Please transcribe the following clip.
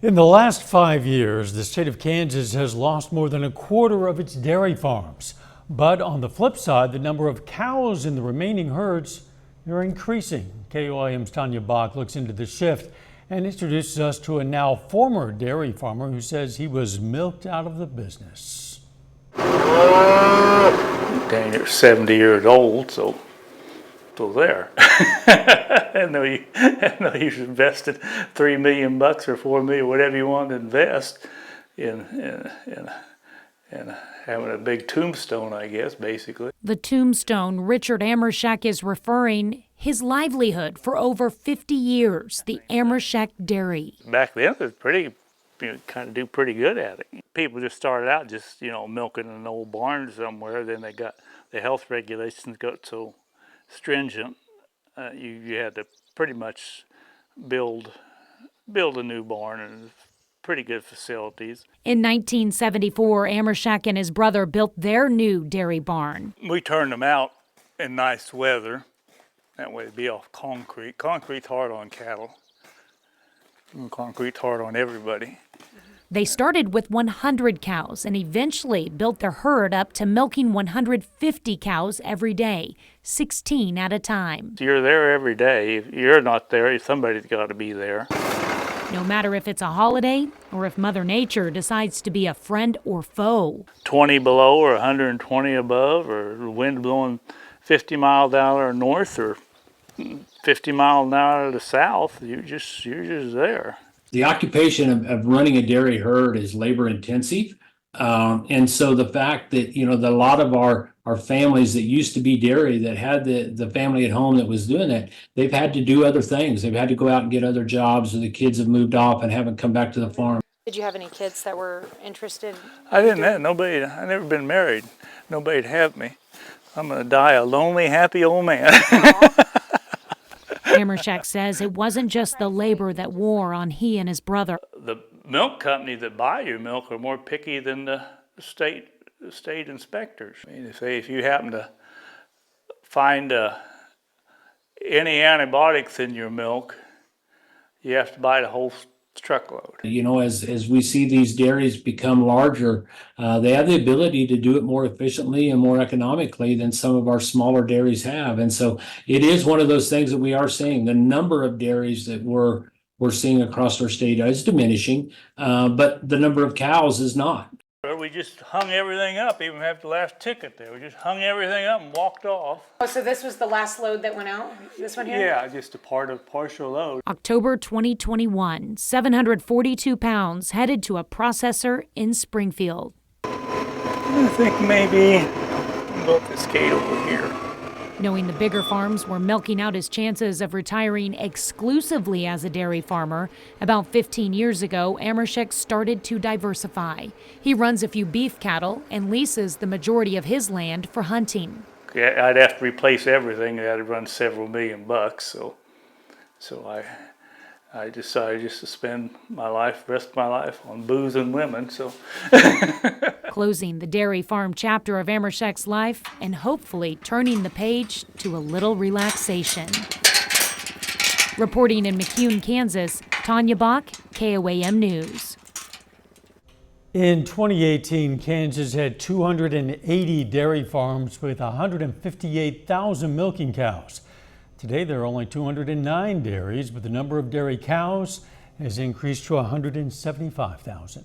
In the last 5 years, the state of Kansas has lost more than a quarter of its dairy farms. But on the flip side, the number of cows in the remaining herds are increasing. KOIM's Tanya Bach looks into the shift and introduces us to a now former dairy farmer who says he was milked out of the business. Dang, you're 70 years old, so there. I know you invested $3 million or $4 million, whatever you want to invest in having a big tombstone, I guess, basically. The tombstone Richard Amershek is referring, his livelihood for over 50 years, the Amershek Dairy. Back then, it was kind of do pretty good at it. People just started out just, milking an old barn somewhere. Then they got the health regulations got so stringent, you had to pretty much build a new barn and pretty good facilities. In 1974, Amershek and his brother built their new dairy barn. We turned them out in nice weather. That way it'd be off concrete. Concrete's hard on cattle. Concrete's hard on everybody. They started with 100 cows and eventually built their herd up to milking 150 cows every day, 16 at a time. You're there every day. If you're not there, somebody's got to be there. No matter if it's a holiday or if Mother Nature decides to be a friend or foe. 20 below or 120 above, or the wind blowing 50 miles an hour north or 50 miles an hour to the south, you're just there. The occupation of running a dairy herd is labor intensive. And so the fact that, a lot of our families that used to be dairy, that had the family at home that was doing that, they've had to do other things. They've had to go out and get other jobs, or the kids have moved off and haven't come back to the farm. Did you have any kids that were interested? I didn't have nobody. I never been married. Nobody'd have me. I'm going to die a lonely, happy old man. Amershek says it wasn't just the labor that wore on he and his brother. The milk companies that buy your milk are more picky than the state inspectors. I mean, if you happen to find any antibiotics in your milk, you have to buy the whole truckload. As we see these dairies become larger, they have the ability to do it more efficiently and more economically than some of our smaller dairies have. And so it is one of those things that we are seeing. The number of dairies that we're seeing across our state is diminishing, but the number of cows is not. We just hung everything up, even after the last ticket there. We just hung everything up and walked off. Oh, so this was the last load that went out? This one here? Yeah, just a partial load. October 2021, 742 pounds headed to a processor in Springfield. I think maybe go up the skate over here. Knowing the bigger farms were milking out his chances of retiring exclusively as a dairy farmer, about 15 years ago, Amershek started to diversify. He runs a few beef cattle and leases the majority of his land for hunting. I'd have to replace everything. I'd run several $1 million, so I decided just to spend the rest of my life on booze and women. So. Closing the dairy farm chapter of Amershek's life and hopefully turning the page to a little relaxation. Reporting in McCune, Kansas, Tanya Bach, KOAM News. In 2018, Kansas had 280 dairy farms with 158,000 milking cows. Today, there are only 209 dairies, but the number of dairy cows has increased to 175,000.